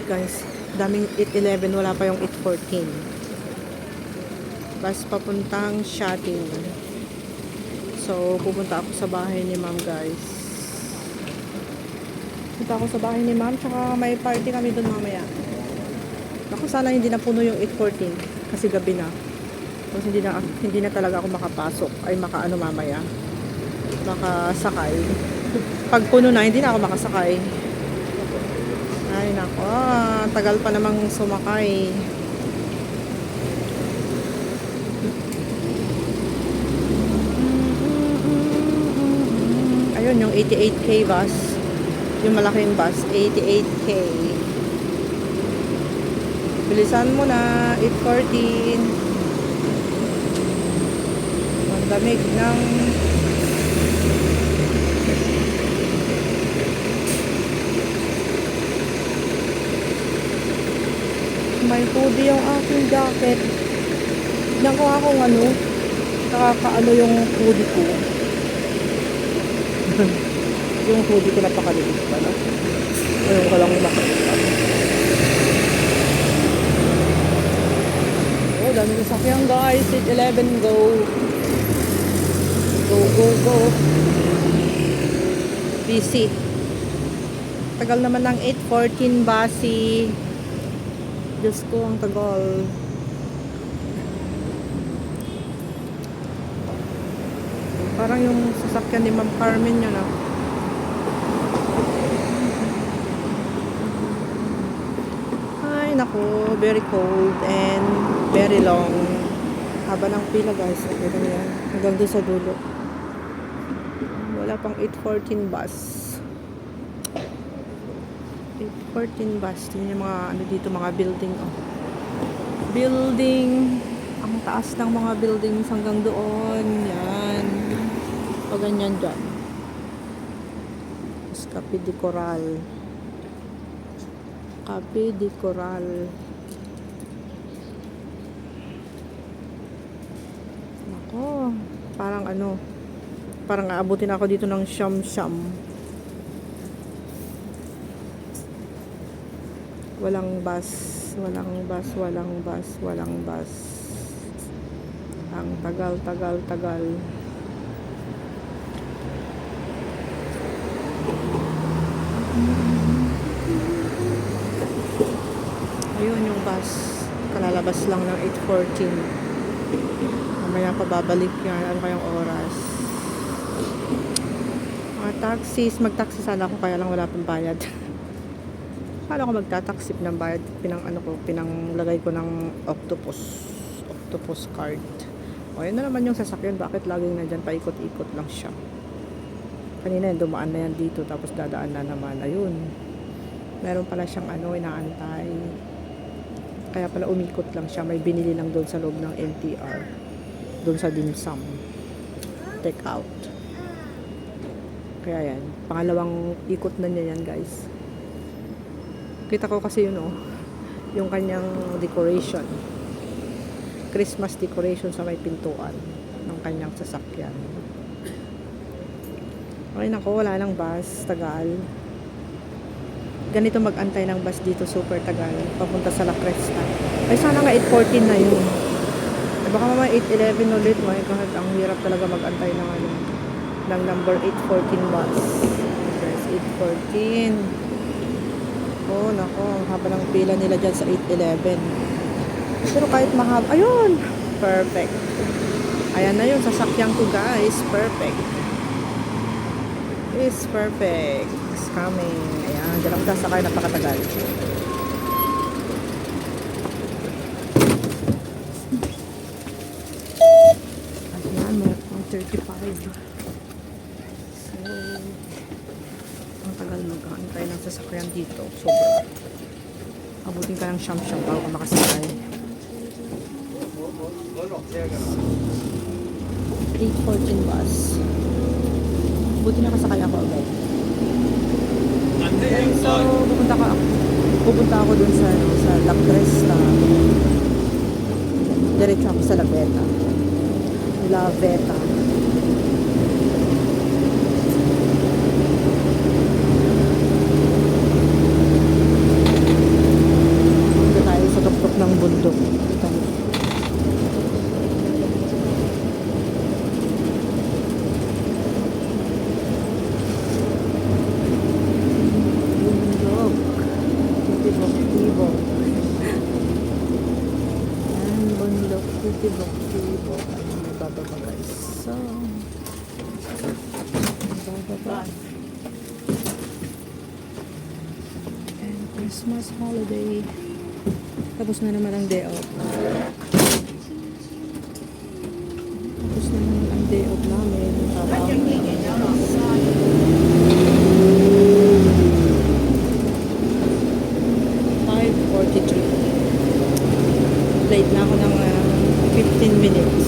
guys. Daming 811, wala pa yung 814. Bus papuntang Shatin. So, pupunta ako sa bahay ni ma'am, guys. Punta ako sa bahay ni ma'am, tsaka may party kami dun mamaya. Ako, sana hindi na puno yung 814 kasi gabi na. Tapos hindi na talaga ako makapasok, ay makaano mamaya. Makasakay. Pag puno na, hindi na ako makasakay. Ay nako, tagal pa namang sumakay. Ayun yung 88K bus. Yung malaking bus, 88K. Bilisan mo na, 814. Ang lamig ng may hoodie yung aking jacket. Tignan ko nga kung ano, nakakaano yung hoodie ko. Yung hoodie ko napakaliit pala. Ngayon ko lang makita. Oh, dami ng sakyan guys. 811, go. Go, go, go. Busy. Tagal naman ng 814 basi. Diyos ko, ang tagal. Parang yung sasakyan ni Ma'am Carmen yun, ah. Ay, naku, very cold and very long. Haba ng pila, guys. Okay na yan. Hanggang doon sa dulo. Wala pang 814 bus. 814 bus. Tingnan yung mga ano dito, mga building, oh. Building. Ang taas ng mga buildings hanggang doon. Yan. O ganyan dyan. Cape de Coral. Cape de Coral. Nako. Parang ano. Parang aabutin ako dito ng Siyam-Siyam. Walang bus, walang bus, walang bus, walang bus. Ang tagal, tagal, tagal. Ayun yung bus. Kalalabas lang ng 8:14. Mamaya pa babalik yan. Ano kayong oras? Mga taxis. Mag-taxi sana ako kaya lang wala pang bayad. Kala ko magtataksip ng bayad, pinanglagay ko ng octopus card. O yun na naman yung sasakyan, bakit laging nandyan paikot-ikot lang siya. Kanina yung dumaan na yan dito, tapos dadaan na naman, ayun. Meron pala siyang inaantay. Kaya pala umikot lang siya, may binili lang doon sa loob ng NTR. Doon sa dimsum. Take out. Kaya yan, pangalawang ikot na niya yan, guys. Kita ko kasi yun, yung kanyang decoration. Christmas decoration sa may pintuan ng kanyang sasakyan. Okay, nako, wala nang bus. Tagal. Ganito mag-antay ng bus dito, super tagal. Papunta sa La Cresta. Ay, sana nga 8:14 na yun. Ay, baka mamaya 8:11 ulit. My God, ang hirap talaga mag-antay ng number 8:14 bus. There's 8:14. Oh, nako, ang haba ng pila nila dyan sa 811. Pero kahit mahaba, ayun! Perfect. Ayan na yun, sasakyan ko, guys. Perfect. It's perfect. It's coming. Ayan, dyan ako sasakay, napakatagal. Ayan, may 35. Tagal mag-aantay ng sasakyan dito. Sobra. Abutin ka ng Siyam-Siyam bago ka makasakay. 8:14 bus. Buti nakasakay ako agad. So, pupunta ako dun sa La Cresta. Diretso ako sa La Veta. La Veta. Tibok. Ayun, may bababa guys. So, bababa. And Christmas holiday. Tapos na naman ang day off. Tapos na naman ang day off namin. Trabaho. 5:43. Late na ako ng 15 minutes.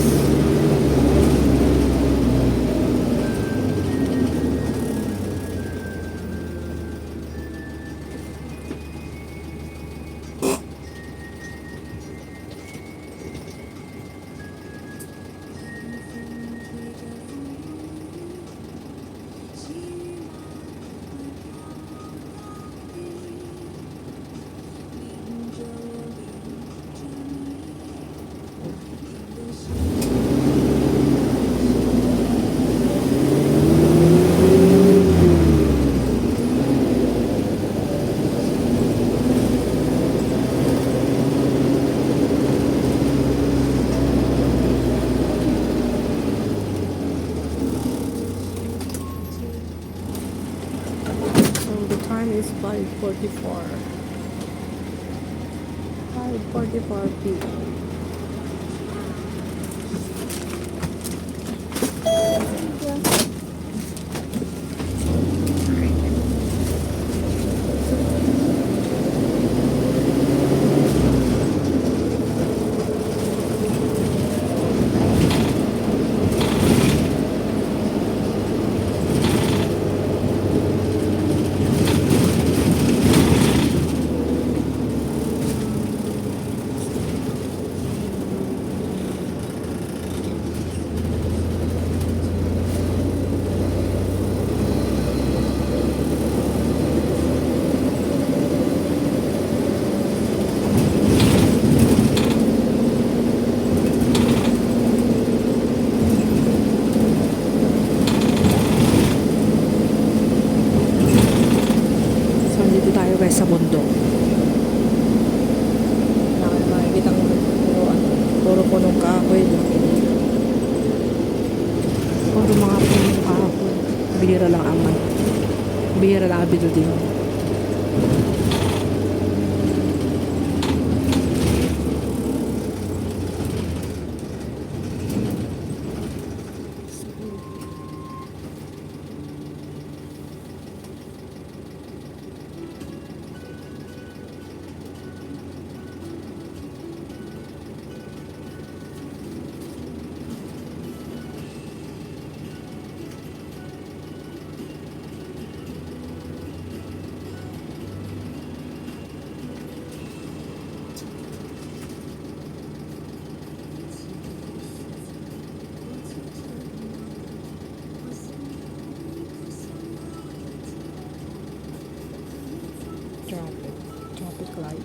Time is 5:44. 5:44 p.m. Sa bundok. Nakikita ko puro punong kahoy. Puro mga punong kahoy. Bihira lang ang building. Traffic light.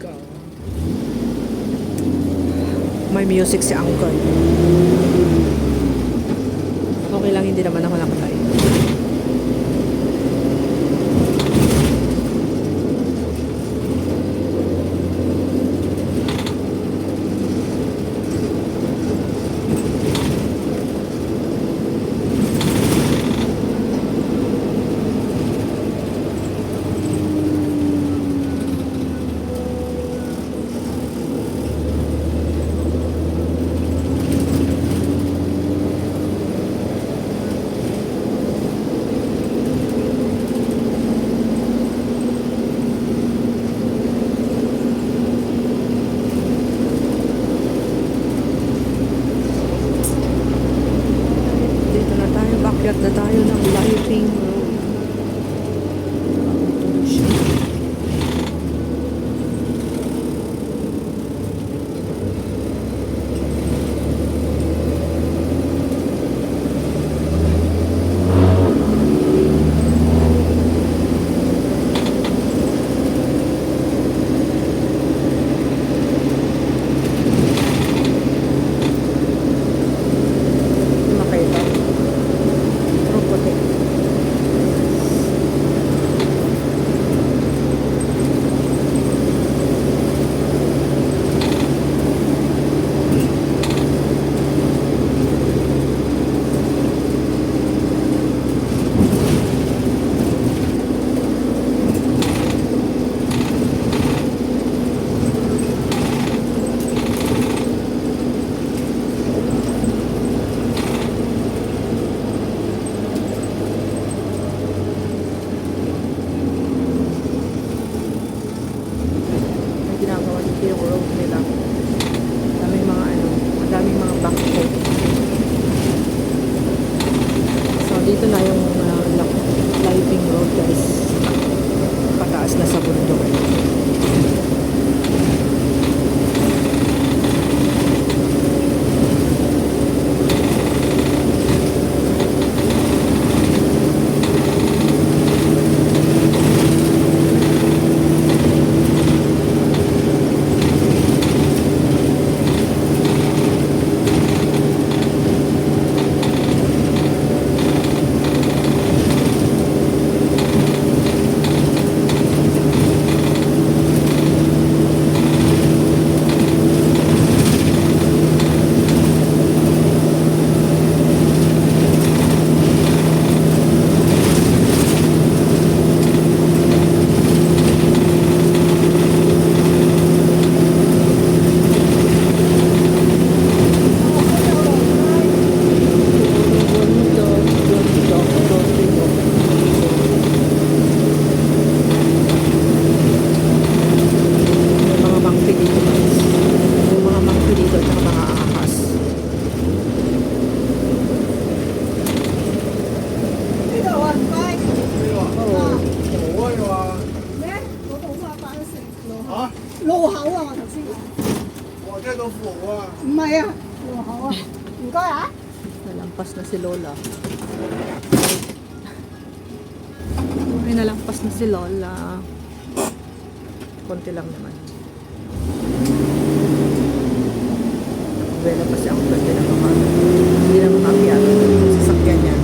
Go. May music si Uncle. Okay lang, hindi naman ako nakatay. 我这都火啊！唔係啊，喎好啊，唔該啊。 Nalampas na si Lola. Ay, nalampas na si Lola. Konti lang naman. Wala pa siya ang pwede na hindi na makakiyat. Sasakyan niya.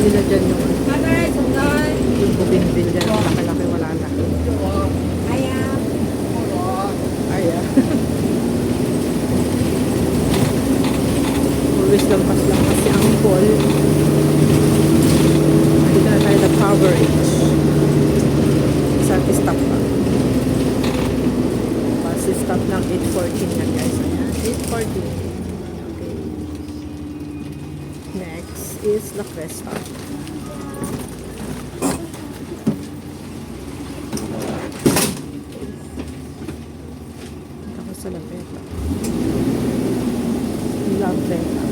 Nila dyan yung bougainville dyan. Laki-laki wala na. Aya. Always lampas lang kasi ang ball. Dito na tayo na coverage. Isang stop pa. Bus stop ng 8:14 na guys. Ayan, 8:14. Okay. Next is La Cresta. Punta ko sa La Veta. La Veta.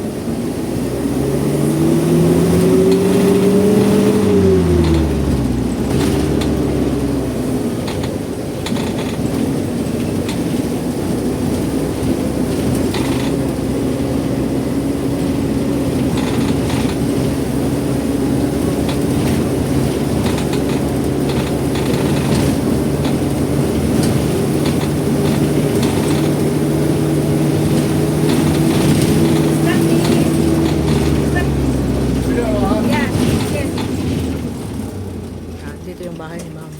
Dito yung bahay ni Ma'am.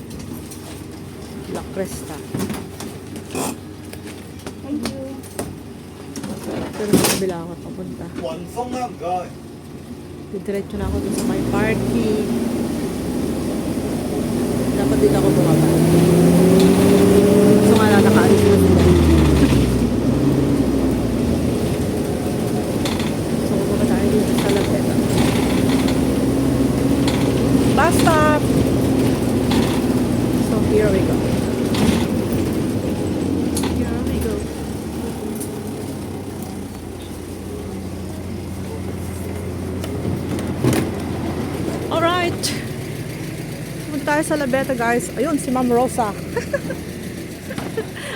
La Cresta. Thank you. Pero sa kabila ako papunta. 雲峰啊，唔該。 Didiretso na ako dun sa may parking. Dapat dito ako bumaba. So nga lang nakaalis na sila. So bumaba tayo dito sa La Veta. Bus stop! So here we go. Here we go. Alright. Punta tayo sa La Veta guys. Ayun, si Ma'am Rosa.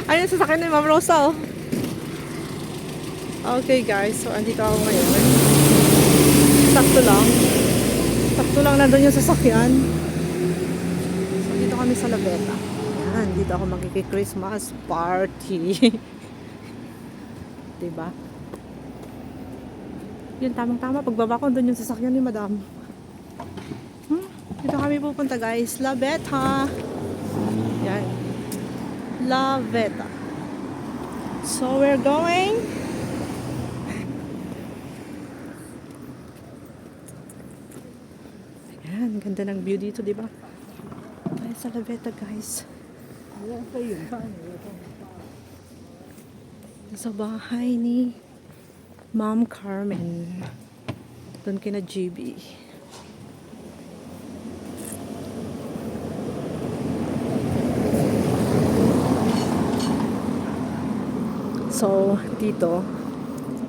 Ayun, sasakyan ni Ma'am Rosa oh. Okay guys, so andito ako ngayon. Sakto lang. Sakto lang nandun yung sasakyan. So dito kami sa La Veta. Ayan, dito ako magkiki-Christmas party. Diba? Yun, tamang-tama. Pagbaba ko, doon yung sasakyan ni Madam. Dito kami pupunta guys. La Veta. Yan. La Veta. So we're going. Ayan, ganda ng view dito, di ba? Tayo sa La Veta guys. Sa bahay ni Ma'am Carmen. Doon kina GB. So, dito,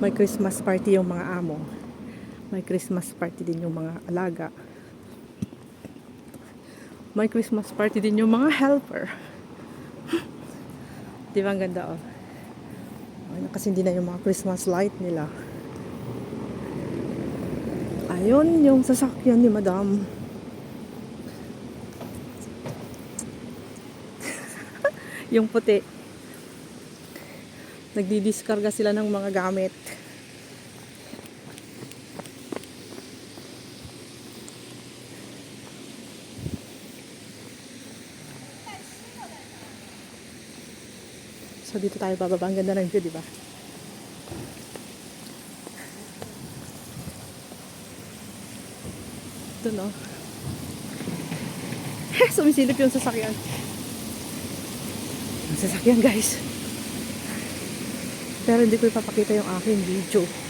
may Christmas party yung mga amo. May Christmas party din yung mga alaga. May Christmas party din yung mga helper. Di ba ang ganda oh? Kasi hindi na yung mga Christmas light nila. Ayun yung sasakyan ni Madam. Yung puti. Nagdidiskarga sila ng mga gamit. So dito tayo bababa. Ang ganda ng view, di ba? Ito dun, oh. Sumisilip yung sasakyan. Ang sasakyan, guys. Pero hindi ko ipapakita yung aking video.